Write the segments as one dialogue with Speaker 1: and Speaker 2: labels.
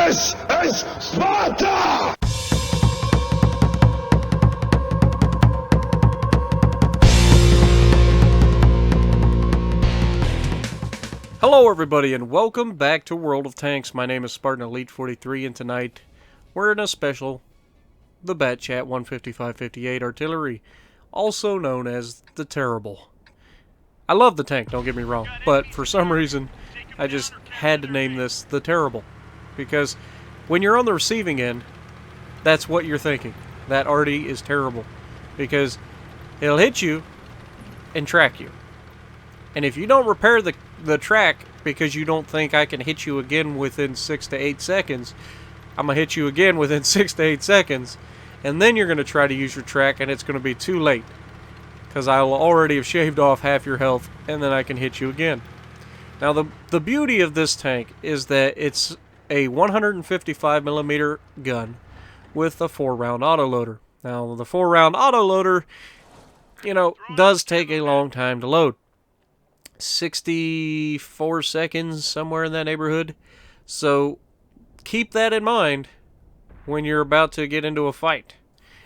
Speaker 1: This is Sparta!
Speaker 2: Hello everybody and welcome back to World of Tanks. My name is Spartan Elite 43 and tonight we're in a special, the Bat Chat 155-58 Artillery, also known as the Terrible. I love the tank, don't get me wrong, but for some reason I just had to name this the Terrible. Because when you're on the receiving end, that's what you're thinking. That arty is terrible. Because it'll hit you and track you. And if you don't repair the track because you don't think I can hit you again within 6 to 8 seconds, I'm going to hit you again within 6 to 8 seconds, and then you're going to try to use your track, and it's going to be too late. Because I will already have shaved off half your health, and then I can hit you again. Now, the beauty of this tank is that it's a 155mm gun with a 4-round autoloader. Now, the 4-round autoloader, does take a long time to load. 64 seconds, somewhere in that neighborhood. So keep that in mind when you're about to get into a fight.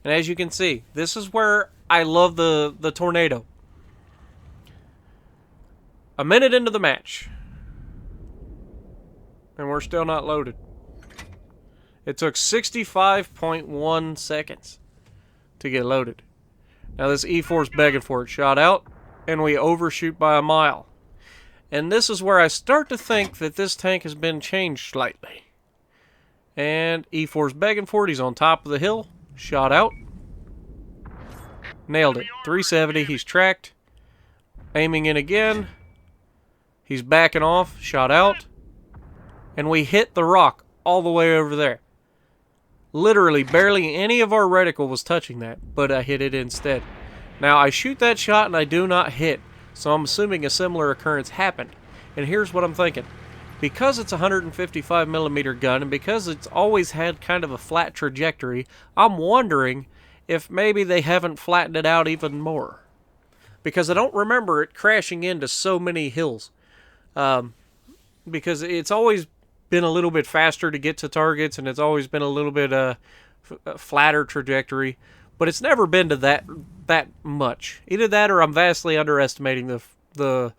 Speaker 2: And as you can see, this is where I love the tornado. A minute into the match, and we're still not loaded. It took 65.1 seconds to get loaded. Now this E4's begging for it. Shot out, and we overshoot by a mile. And this is where I start to think that this tank has been changed slightly. And E4's begging for it. He's on top of the hill. Shot out. Nailed it. 370. He's tracked. Aiming in again. He's backing off. Shot out. And we hit the rock all the way over there. Literally, barely any of our reticle was touching that, but I hit it instead. Now, I shoot that shot and I do not hit, so I'm assuming a similar occurrence happened. And here's what I'm thinking. Because it's a 155mm gun, and because it's always had kind of a flat trajectory, I'm wondering if maybe they haven't flattened it out even more. Because I don't remember it crashing into so many hills. Because it's always been a little bit faster to get to targets, and it's always been a little bit flatter trajectory. But it's never been to that much. Either that or I'm vastly underestimating the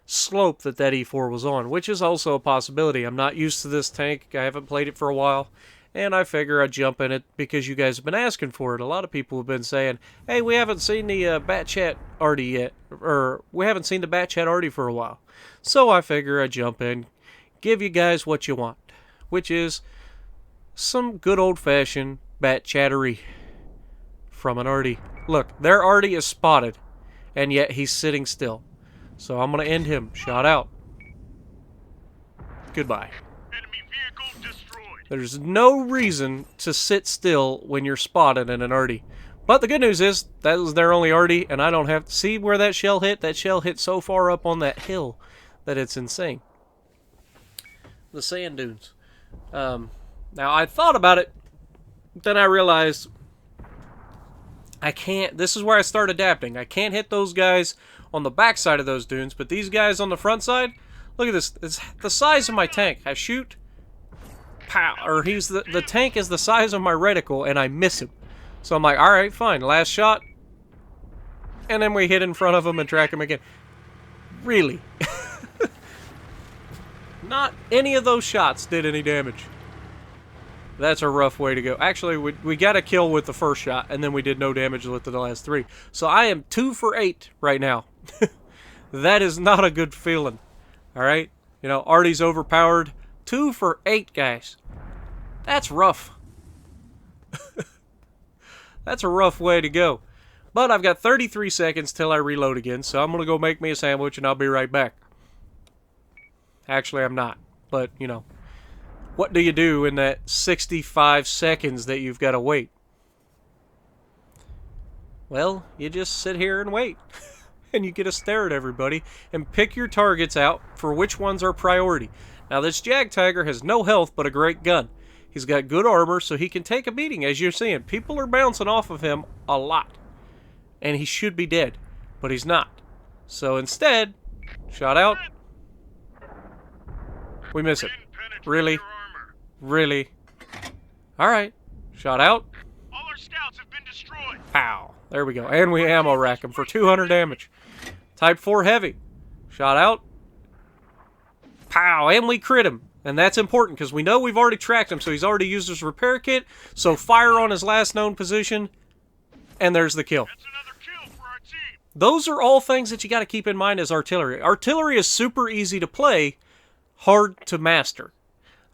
Speaker 2: slope that E4 was on, which is also a possibility. I'm not used to this tank. I haven't played it for a while, and I figure I'd jump in it because you guys have been asking for it. A lot of people have been saying, hey, we haven't seen the Bat Chat arty yet, or we haven't seen the Bat Chat arty for a while. So I figure I'd jump in, give you guys what you want, which is some good old-fashioned Bat Chattery from an arty. Look, their arty is spotted, and yet he's sitting still. So I'm going to end him. Shot out. Goodbye.
Speaker 3: Enemy vehicle destroyed.
Speaker 2: There's no reason to sit still when you're spotted in an arty. But the good news is, that was their only arty, and I don't have to see where that shell hit. That shell hit so far up on that hill that it's insane. The sand dunes. Now, I thought about it, then I realized I can't. This is where I start adapting. I can't hit those guys on the back side of those dunes, but these guys on the front side, look at this. It's the size of my tank. I shoot, pow, or the tank is the size of my reticle, and I miss him. So I'm like, all right, fine, last shot, and then we hit in front of him and track him again. Really? Not any of those shots did any damage. That's a rough way to go. Actually, we got a kill with the first shot, and then we did no damage with the last 3. So I am 2 for 8 right now. That is not a good feeling. Alright? Arty's overpowered. 2 for 8, guys. That's rough. That's a rough way to go. But I've got 33 seconds till I reload again, so I'm going to go make me a sandwich, and I'll be right back. Actually, I'm not. But, what do you do in that 65 seconds that you've got to wait? Well, you just sit here and wait. And you get to stare at everybody and pick your targets out for which ones are priority. Now, this Jagdtiger has no health but a great gun. He's got good armor, so he can take a beating, as you're seeing. People are bouncing off of him a lot. And he should be dead, but he's not. So instead, shot out. We miss it. Really? Really? Alright. Shot out.
Speaker 3: All our scouts have been destroyed.
Speaker 2: Pow. There we go. And we ammo rack him for 200 damage. Type 4 heavy. Shot out. Pow. And we crit him. And that's important because we know we've already tracked him, so he's already used his repair kit. So fire on his last known position. And there's the kill.
Speaker 3: That's another kill for our team.
Speaker 2: Those are all things that you got to keep in mind as artillery. Artillery is super easy to play, hard to master.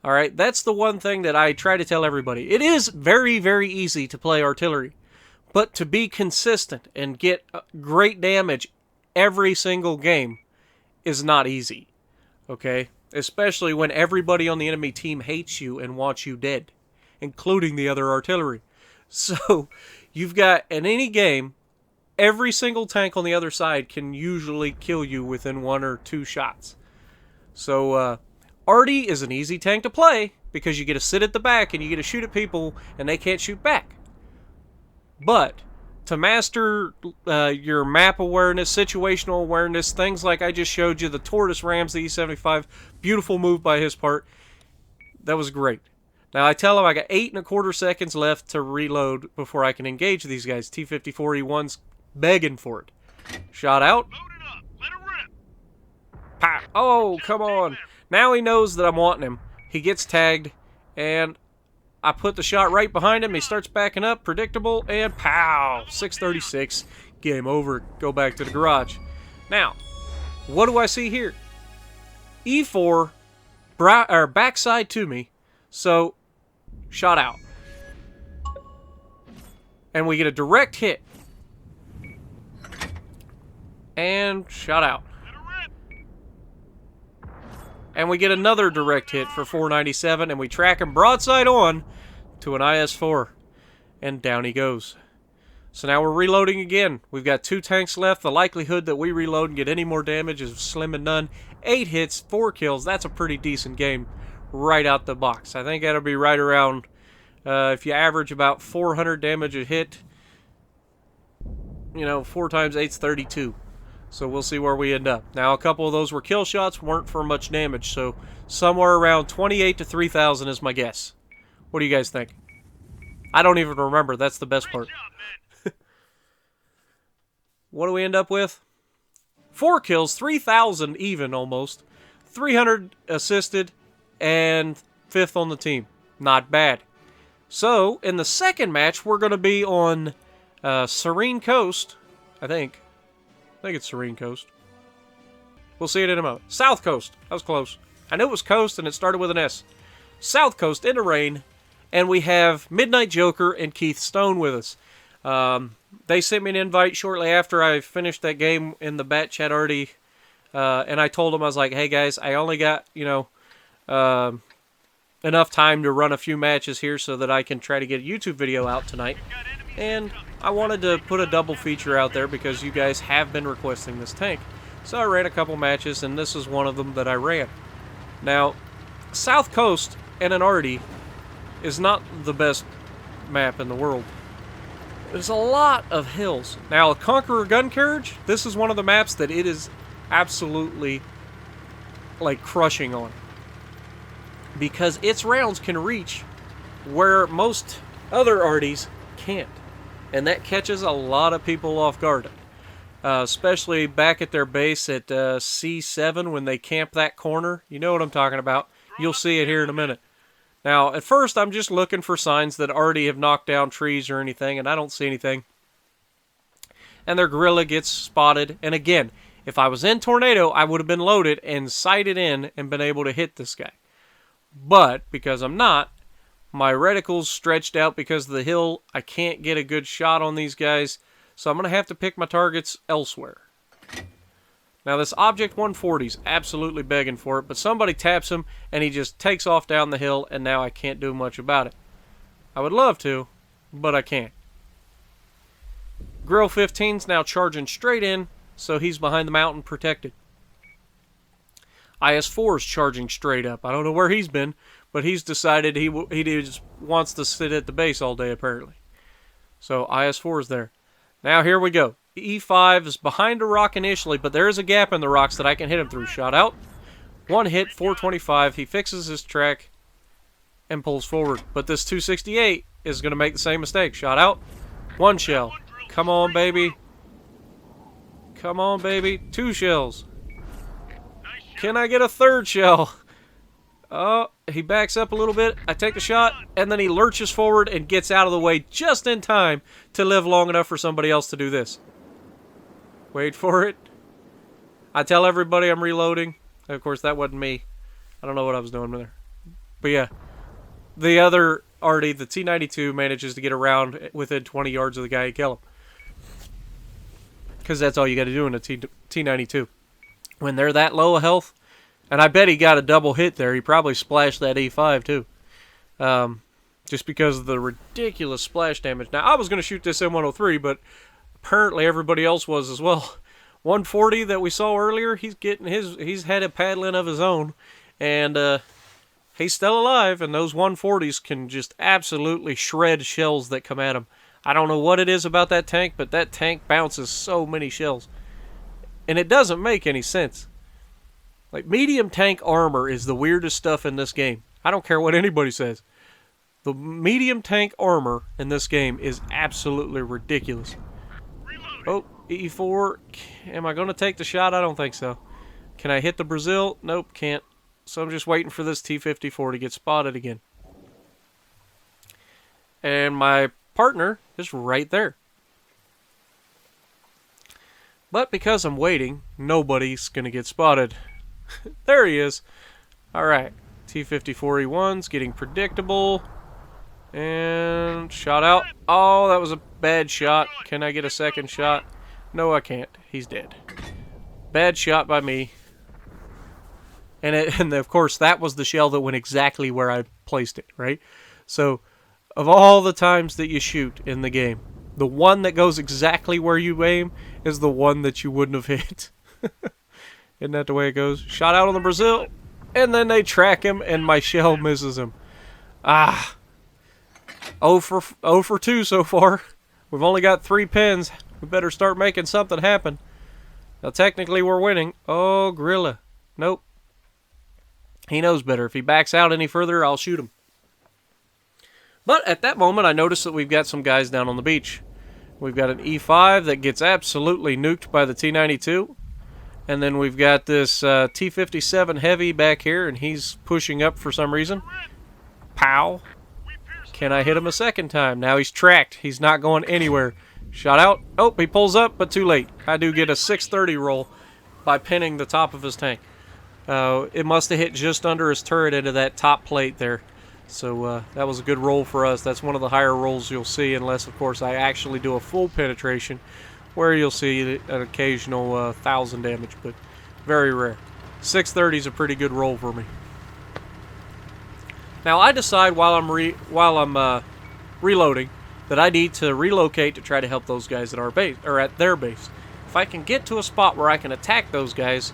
Speaker 2: Alright, that's the one thing that I try to tell everybody. It is very, very easy to play artillery. But to be consistent and get great damage every single game is not easy. Okay? Especially when everybody on the enemy team hates you and wants you dead. Including the other artillery. So, you've got, in any game, every single tank on the other side can usually kill you within 1 or 2 shots. So, Artie is an easy tank to play because you get to sit at the back and you get to shoot at people and they can't shoot back. But to master your map awareness, situational awareness, things like I just showed you, the Tortoise rams the E75, beautiful move by his part. That was great. Now I tell him I got 8.25 seconds left to reload before I can engage these guys. T-54E1's begging for it. Shot out.
Speaker 3: Load it up. Let it rip.
Speaker 2: Pow. Oh, come on. Now he knows that I'm wanting him. He gets tagged, and I put the shot right behind him. He starts backing up, predictable, and pow! 636. Game over. Go back to the garage. Now, what do I see here? E4, backside to me, so shot out. And we get a direct hit. And shot out. And we get another direct hit for 497, and we track him broadside on to an IS-4. And down he goes. So now we're reloading again. We've got 2 tanks left. The likelihood that we reload and get any more damage is slim and none. 8 hits, 4 kills. That's a pretty decent game right out the box. I think that'll be right around, if you average about 400 damage a hit, 4 times 8's 32. So we'll see where we end up. Now, a couple of those were kill shots, weren't for much damage. So somewhere around 28 to 3,000 is my guess. What do you guys think? I don't even remember. That's the best part. What do we end up with? 4 kills, 3,000 even almost. 300 assisted, and 5th on the team. Not bad. So, in the second match, we're going to be on Serene Coast, I think. I think it's Serene Coast. We'll see it in a moment. South Coast. That was close. I knew it was Coast, and it started with an S. South Coast in the rain, and we have Midnight Joker and Keith Stone with us. They sent me an invite shortly after I finished that game in the Bat Chat already, and I told them, I was like, hey guys, I only got, enough time to run a few matches here so that I can try to get a YouTube video out tonight. And I wanted to put a double feature out there because you guys have been requesting this tank. So I ran a couple matches, and this is one of them that I ran. Now, South Coast and an Artie is not the best map in the world. There's a lot of hills. Now, a Conqueror gun carriage, this is one of the maps that it is absolutely, like, crushing on. Because its rounds can reach where most other Arties can't. And that catches a lot of people off guard. Especially back at their base at C7 when they camp that corner. You know what I'm talking about. You'll see it here in a minute. Now, at first, I'm just looking for signs that already have knocked down trees or anything, and I don't see anything. And their guerrilla gets spotted. And again, if I was in Tornado, I would have been loaded and sighted in and been able to hit this guy. But, because I'm not, my reticle's stretched out because of the hill. I can't get a good shot on these guys, so I'm going to have to pick my targets elsewhere. Now, this Object 140's absolutely begging for it, but somebody taps him, and he just takes off down the hill, and now I can't do much about it. I would love to, but I can't. Grill 15's now charging straight in, so he's behind the mountain protected. IS-4's charging straight up. I don't know where he's been, but he's decided he just wants to sit at the base all day, apparently. So, IS-4's there. Now, here we go. E5 is behind a rock initially, but there is a gap in the rocks that I can hit him through. Shot out. 1 hit, 425. He fixes his track. and pulls forward. But this 268 is going to make the same mistake. Shot out. One shell. Come on, baby. Come on, baby. 2 shells. Can I get a 3rd shell? Oh, he backs up a little bit. I take the shot, and then he lurches forward and gets out of the way just in time to live long enough for somebody else to do this. Wait for it. I tell everybody I'm reloading. Of course, that wasn't me. I don't know what I was doing there. But yeah, the other Artie, the T-92, manages to get around within 20 yards of the guy and kill him. Because that's all you got to do in a T-92. When they're that low of health, and I bet he got a double hit there. He probably splashed that E5 too. Just because of the ridiculous splash damage. Now, I was going to shoot this M103, but apparently everybody else was as well. 140 that we saw earlier, he's had a paddling of his own. And he's still alive, and those 140s can just absolutely shred shells that come at him. I don't know what it is about that tank, but that tank bounces so many shells. And it doesn't make any sense. Like, medium tank armor is the weirdest stuff in this game. I don't care what anybody says. The medium tank armor in this game is absolutely ridiculous. Oh, E4. Am I going to take the shot? I don't think so. Can I hit the Brazil? Nope, can't. So I'm just waiting for this T-54 to get spotted again. And my partner is right there. But because I'm waiting, nobody's going to get spotted. There he is. Alright. T-54E1's getting predictable. And shot out. Oh, that was a bad shot. Can I get a second shot? No, I can't. He's dead. Bad shot by me. And of course, that was the shell that went exactly where I placed it, right? So, of all the times that you shoot in the game, the one that goes exactly where you aim is the one that you wouldn't have hit. Isn't that the way it goes? Shot out on the Brazil, and then they track him, and my shell misses him. Ah. 0 for 2 so far. We've only got 3 pins. We better start making something happen. Now, technically, we're winning. Oh, Gorilla. Nope. He knows better. If he backs out any further, I'll shoot him. But at that moment, I noticed that we've got some guys down on the beach. We've got an E5 that gets absolutely nuked by the T-92. And then we've got this T-57 Heavy back here, and he's pushing up for some reason. Pow. Can I hit him a second time? Now he's tracked. He's not going anywhere. Shot out. Oh, he pulls up, but too late. I do get a 630 roll by pinning the top of his tank. It must have hit just under his turret into that top plate there. So that was a good roll for us. That's one of the higher rolls you'll see, unless, of course, I actually do a full penetration, where you'll see an occasional 1,000 damage, but very rare. 630 is a pretty good roll for me. Now, I decide while I'm reloading that I need to relocate to try to help those guys at our base, or at their base. If I can get to a spot where I can attack those guys,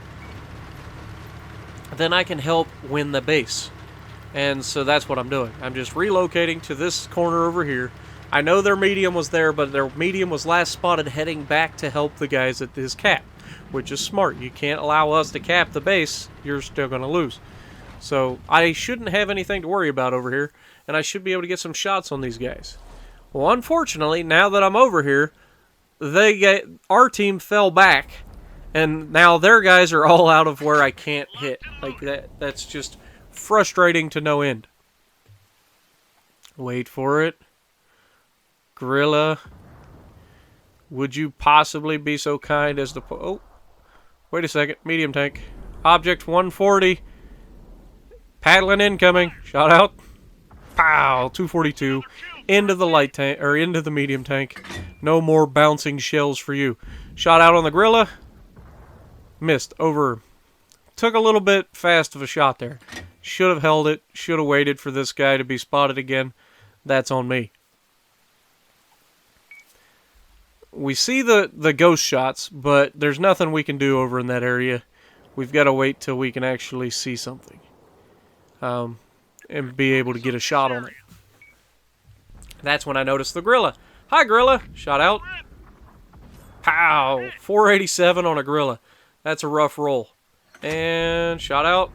Speaker 2: then I can help win the base. And so that's what I'm doing. I'm just relocating to this corner over here. I know their medium was there, but their medium was last spotted heading back to help the guys at this cap, which is smart. You can't allow us to cap the base. You're still going to lose. So I shouldn't have anything to worry about over here, and I should be able to get some shots on these guys. Well, unfortunately, now that I'm over here, our team fell back, and now their guys are all out of where I can't hit. Like that's just frustrating to no end. Wait for it. Gorilla, would you possibly be so kind as to... Oh, wait a second. Medium tank. Object 140. Paddling incoming. Shot out. Pow. 242. Into the light tank, or into the medium tank. No more bouncing shells for you. Shot out on the Gorilla. Missed. Over. Took a little bit fast of a shot there. Should have held it. Should have waited for this guy to be spotted again. That's on me. We see the ghost shots, but there's nothing we can do over in that area. We've got to wait till we can actually see something. And be able to get a shot on it. That's when I noticed the Gorilla. Hi, Gorilla. Shot out. Pow. 487 on a Gorilla. That's a rough roll. And shot out.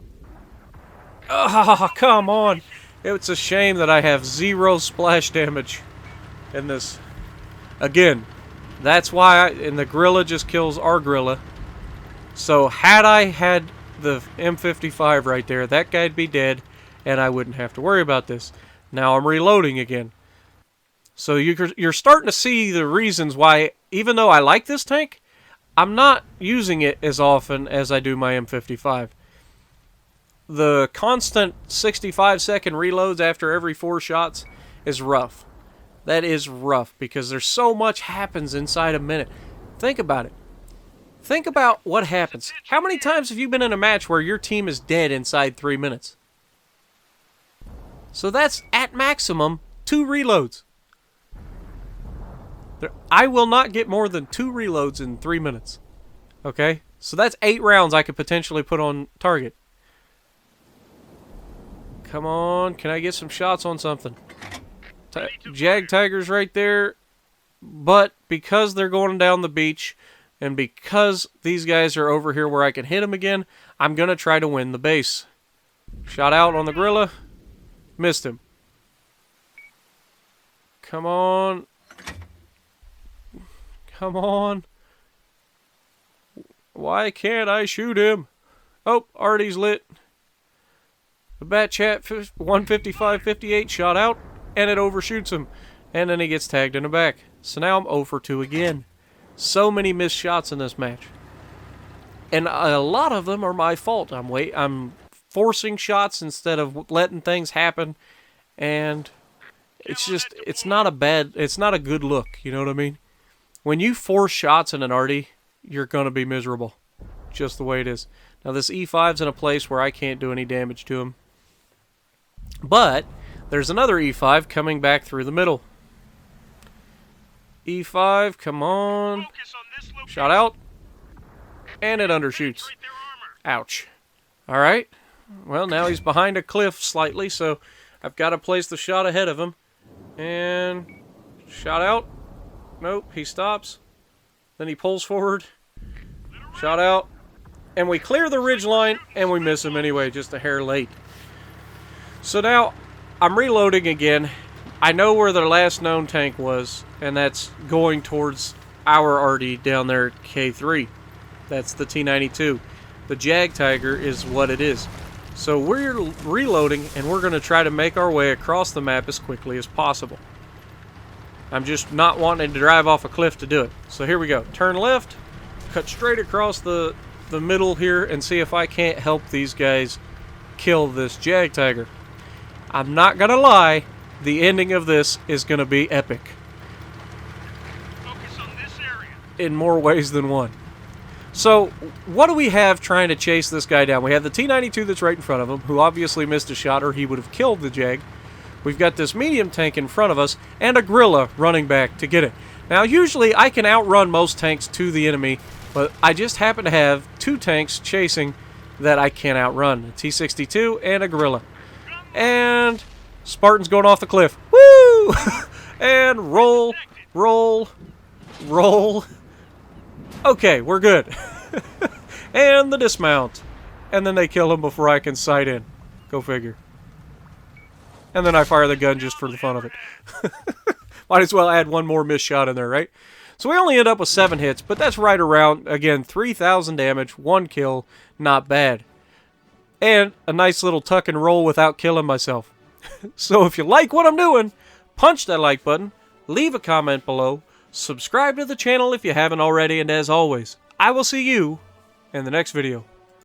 Speaker 2: Oh, come on. It's a shame that I have 0 splash damage in this. Again, that's why and the gorilla just kills our gorilla. So had I had the M55 right there, that guy'd be dead, and I wouldn't have to worry about this. Now I'm reloading again. So you're starting to see the reasons why, even though I like this tank, I'm not using it as often as I do my M55. The constant 65-second reloads after every 4 shots is rough. That is rough because there's so much happens inside a minute. Think about it. Think about what happens. How many times have you been in a match where your team is dead inside 3 minutes? So that's at maximum 2 reloads. I will not get more than 2 reloads in 3 minutes. Okay? So that's 8 rounds I could potentially put on target. Come on, can I get some shots on something? Jag Tiger's right there. But because they're going down the beach, and because these guys are over here where I can hit them again, I'm going to try to win the base. Shot out on the gorilla. Missed him. Come on. Come on. Why can't I shoot him? Oh, Artie's lit. The Bat Chat 155-58 shot out, and it overshoots him. And then he gets tagged in the back. So now I'm 0 for 2 again. So many missed shots in this match. And a lot of them are my fault. I'm forcing shots instead of letting things happen. And it's just, it's not a good look. You know what I mean? When you force shots in an arty, you're going to be miserable. Just the way it is. Now this E5's in a place where I can't do any damage to him. But there's another E5 coming back through the middle. E5, come on. Shot out. And it undershoots. Ouch. Alright. Well, now he's behind a cliff slightly, so I've got to place the shot ahead of him. And shot out. Nope, he stops. Then he pulls forward. Shot out. And we clear the ridge line, and we miss him anyway, just a hair late. So now, I'm reloading again. I know where the last known tank was, and that's going towards our arty down there at K3. That's the T92. The Jag Tiger is what it is. So we're reloading, and we're going to try to make our way across the map as quickly as possible. I'm just not wanting to drive off a cliff to do it. So here we go. Turn left, cut straight across the middle here, and see if I can't help these guys kill this Jag Tiger. I'm not going to lie. The ending of this is going to be epic.
Speaker 3: Focus on this area.
Speaker 2: In more ways than one. So, what do we have trying to chase this guy down? We have the T92 that's right in front of him, who obviously missed a shot or he would have killed the Jag. We've got this medium tank in front of us, and a gorilla running back to get it. Now, usually I can outrun most tanks to the enemy, but I just happen to have 2 tanks chasing that I can't outrun. A T62 and a gorilla. And Spartan's going off the cliff. Woo! And roll, roll, roll. Okay, we're good. And the dismount. And then they kill him before I can sight in. Go figure. And then I fire the gun just for the fun of it. Might as well add one more missed shot in there, right? So we only end up with 7 hits, but that's right around, again, 3,000 damage, 1 kill, not bad. And a nice little tuck and roll without killing myself. So if you like what I'm doing, punch that like button, leave a comment below, subscribe to the channel if you haven't already, and as always, I will see you in the next video.